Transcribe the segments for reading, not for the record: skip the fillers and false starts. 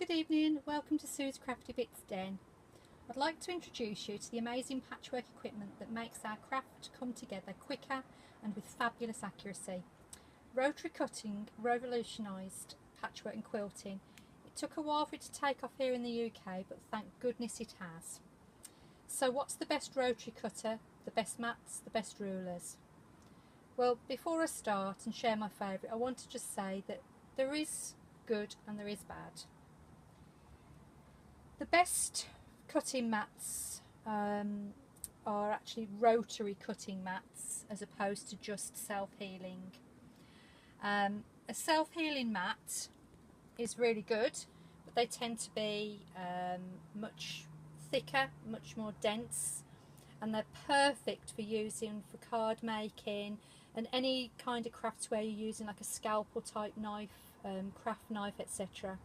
Good evening, welcome to Sue's Crafty Bits Den. I'd like to introduce you to the amazing patchwork equipment that makes our craft come together quicker and with fabulous accuracy. Rotary cutting revolutionised patchwork and quilting. It took a while for it to take off here in the UK, but thank goodness it has. So what's the best rotary cutter, the best mats, the best rulers? Well, before I start and share my favourite, I want to just say that there is good and there is bad. The best cutting mats are actually rotary cutting mats as opposed to just self-healing. A self-healing mat is really good, but they tend to be much thicker, much more dense, and they're perfect for using for card making and any kind of crafts where you're using like a scalpel type knife, craft knife, etc.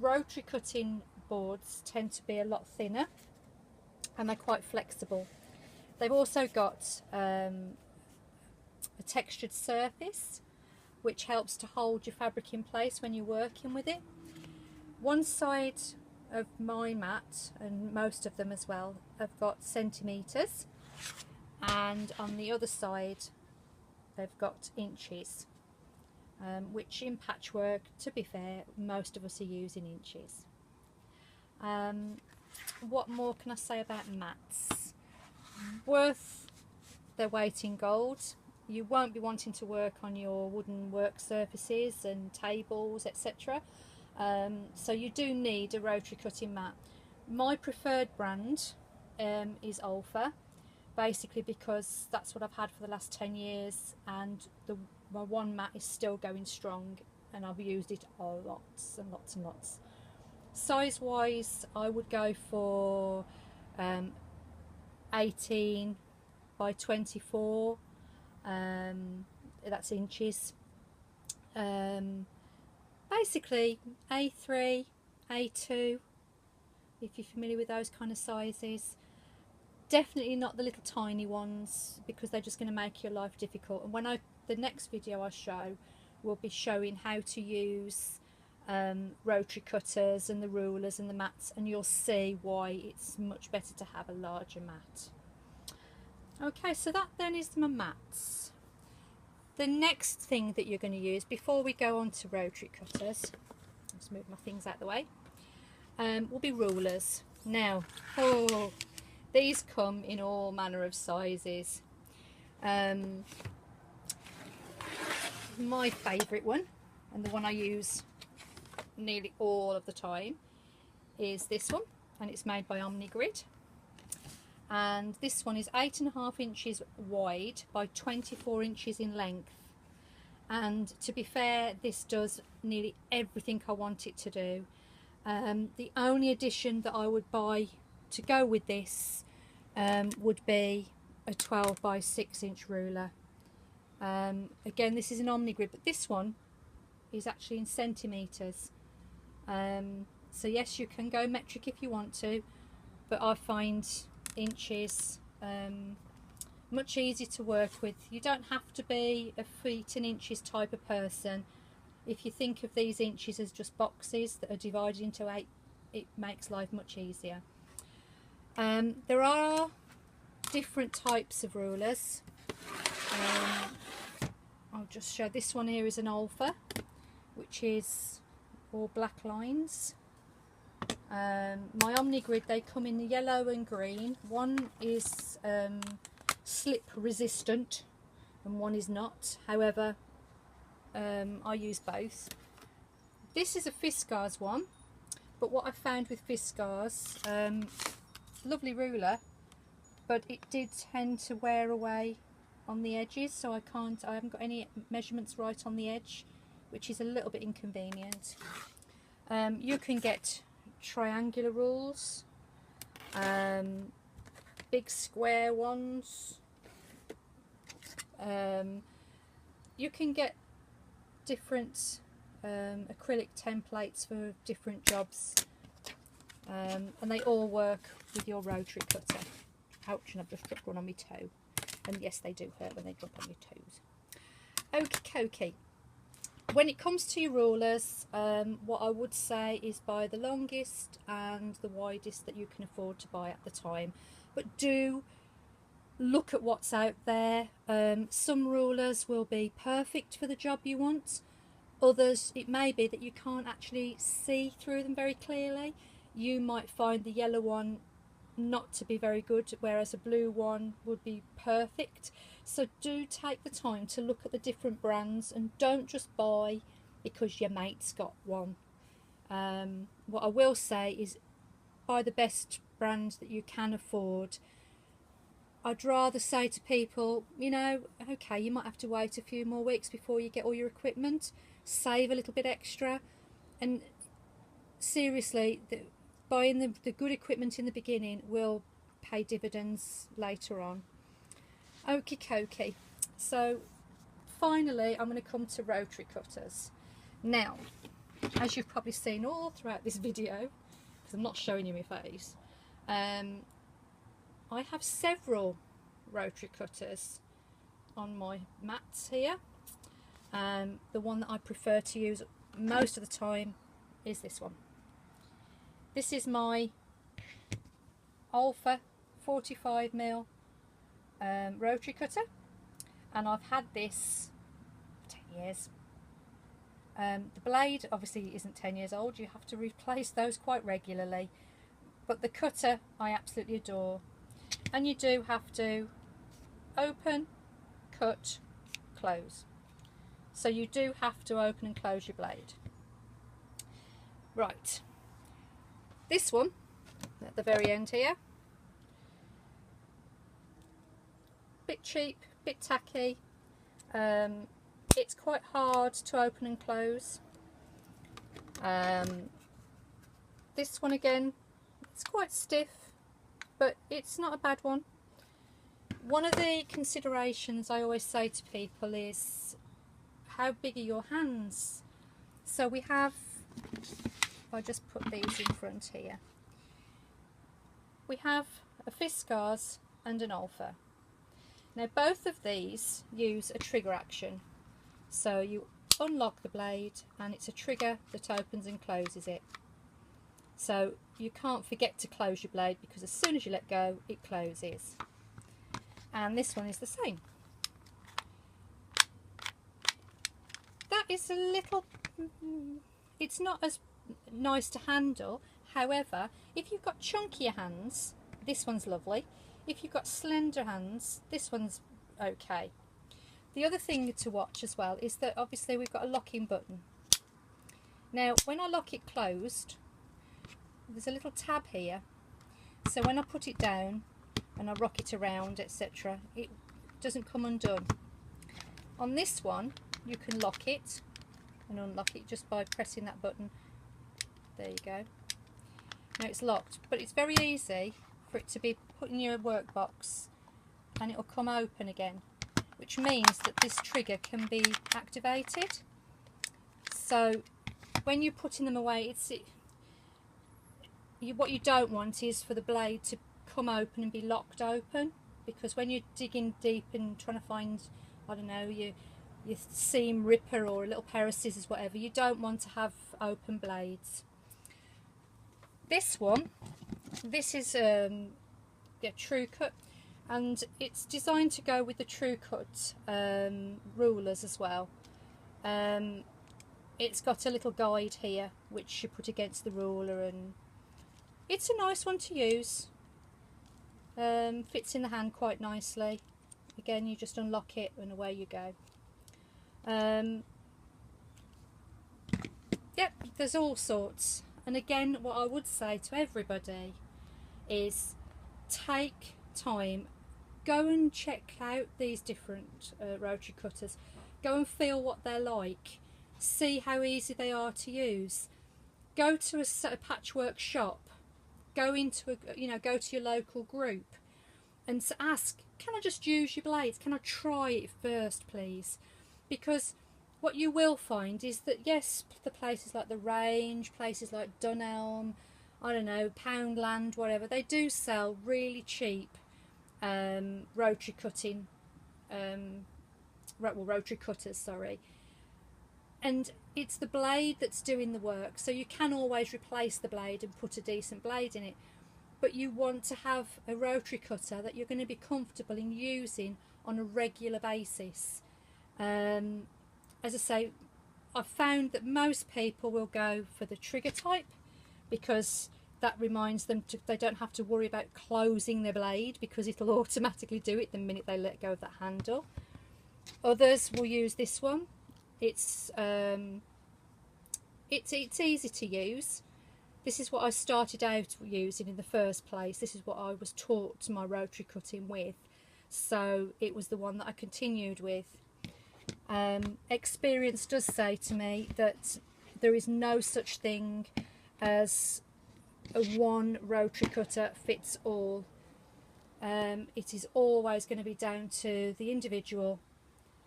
Rotary cutting boards tend to be a lot thinner and they're quite flexible. They've also got a textured surface which helps to hold your fabric in place when you're working with it. One side of my mat, and most of them as well, have got centimetres, and on the other side they've got inches, which in patchwork, to be fair, most of us are using inches. What more can I say about mats? Worth their weight in gold. You won't be wanting to work on your wooden work surfaces and tables, etc. So you do need a rotary cutting mat. My preferred brand is Alpha, basically because that's what I've had for the last 10 years, and my one mat is still going strong, and I've used it a lots and lots and lots. Size wise, I would go for 18 by 24, that's inches. Basically A3, A2, if you're familiar with those kind of sizes. Definitely not the little tiny ones, because they're just going to make your life difficult. And when the next video I show will be showing how to use rotary cutters and the rulers and the mats, and you'll see why it's much better to have a larger mat. Okay, so that then is my mats. The next thing that you're going to use before we go on to rotary cutters, let's move my things out of the way, will be rulers. Now, these come in all manner of sizes. My favourite one, and the one I use nearly all of the time, is this one, and it's made by Omnigrid. And this one is 8.5 inches wide by 24 inches in length. And to be fair, this does nearly everything I want it to do. The only addition that I would buy to go with this would be a 12 by 6 inch ruler. Again, this is an Omnigrid, but this one is actually in centimetres. So yes, you can go metric if you want to, but I find inches much easier to work with. You don't have to be a feet and inches type of person. If you think of these inches as just boxes that are divided into 8, it makes life much easier. There are different types of rulers. I'll just show, this one here is an Alpha, which is all black lines. My Omnigrid, they come in the yellow and green. One is slip resistant and one is not. However, I use both. This is a Fiskars one, but what I found with Fiskars, lovely ruler, but it did tend to wear away on the edges, so I haven't got any measurements right on the edge, which is a little bit inconvenient. You can get triangular rules, big square ones. You can get different acrylic templates for different jobs, and they all work with your rotary cutter. Ouch, and I've just dropped one on my toe, and yes, they do hurt when they drop on your toes. Okie dokie. When it comes to your rulers, what I would say is buy the longest and the widest that you can afford to buy at the time, but do look at what's out there. Some rulers will be perfect for the job you want. Others, it may be that you can't actually see through them very clearly. You might find the yellow one not to be very good, whereas a blue one would be perfect. So do take the time to look at the different brands and don't just buy because your mate's got one. What I will say is buy the best brand that you can afford. I'd rather say to people, you know, okay, you might have to wait a few more weeks before you get all your equipment, save a little bit extra, and seriously, buying the good equipment in the beginning will pay dividends later on. Okie dokie. So finally I'm going to come to rotary cutters. Now, as you've probably seen all throughout this video, because I'm not showing you my face, I have several rotary cutters on my mats here. The one that I prefer to use most of the time is this one. This is my Alpha 45mm rotary cutter, and I've had this for 10 years. The blade obviously isn't 10 years old, you have to replace those quite regularly, but the cutter I absolutely adore. And you do have to open, cut, close. So you do have to open and close your blade. Right, this one at the very end here, bit cheap, bit tacky. It's quite hard to open and close. This one again, it's quite stiff, but it's not a bad one. One of the considerations I always say to people is, how big are your hands? So we have, if I just put these in front here, we have a Fiskars and an Alpha. Now both of these use a trigger action. So you unlock the blade and it's a trigger that opens and closes it. So you can't forget to close your blade, because as soon as you let go, it closes. And this one is the same. That is a little, it's not as nice to handle. However, if you've got chunkier hands, this one's lovely. If you've got slender hands, this one's okay. The other thing to watch as well is that obviously we've got a locking button. Now when I lock it closed, there's a little tab here, so when I put it down and I rock it around, etc., it doesn't come undone. On this one you can lock it and unlock it just by pressing that button. There you go. Now it's locked, but it's very easy for it to be put in your workbox and it will come open again, which means that this trigger can be activated. So when you're putting them away, what you don't want is for the blade to come open and be locked open, because when you're digging deep and trying to find, I don't know, your seam ripper or a little pair of scissors, whatever, you don't want to have open blades. This one, this is True Cut, and it's designed to go with the True Cut rulers as well. It's got a little guide here which you put against the ruler, and it's a nice one to use. Fits in the hand quite nicely. Again, you just unlock it and away you go. Yep, there's all sorts. And again, what I would say to everybody is take time, go and check out these different rotary cutters, go and feel what they're like, see how easy they are to use. Go to a patchwork shop, go into go to your local group and ask, can I just use your blades? Can I try it first, please? Because what you will find is that, yes, the places like the Range, places like Dunelm, I don't know, Poundland, whatever, they do sell really cheap rotary cutters, sorry. and it's the blade that's doing the work, so you can always replace the blade and put a decent blade in it, but you want to have a rotary cutter that you're going to be comfortable in using on a regular basis. As I say, I've found that most people will go for the trigger type because that reminds them they don't have to worry about closing their blade, because it'll automatically do it the minute they let go of that handle. Others will use this one. It's easy to use. This is what I started out using in the first place. This is what I was taught my rotary cutting with, so it was the one that I continued with. Experience does say to me that there is no such thing as a one rotary cutter fits all. It is always going to be down to the individual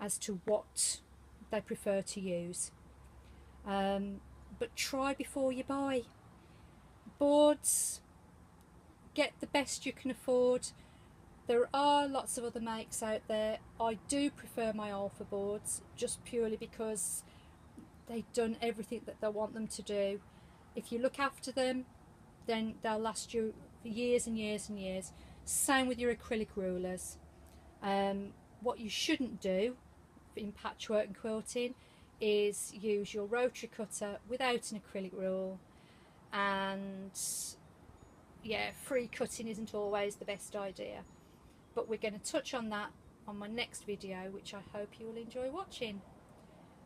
as to what they prefer to use. But try before you buy. Boards, get the best you can afford. There are lots of other makes out there. I do prefer my Alpha boards, just purely because they've done everything that they want them to do. If you look after them, then they'll last you for years and years and years. Same with your acrylic rulers. What you shouldn't do in patchwork and quilting is use your rotary cutter without an acrylic rule, and yeah, free cutting isn't always the best idea. But we're going to touch on that on my next video, which I hope you will enjoy watching.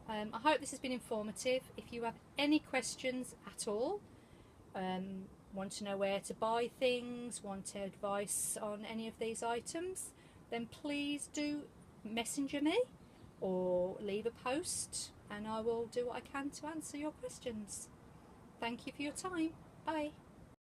I hope this has been informative. If you have any questions at all, want to know where to buy things, want advice on any of these items, then please do messenger me or leave a post, and I will do what I can to answer your questions. Thank you for your time. Bye.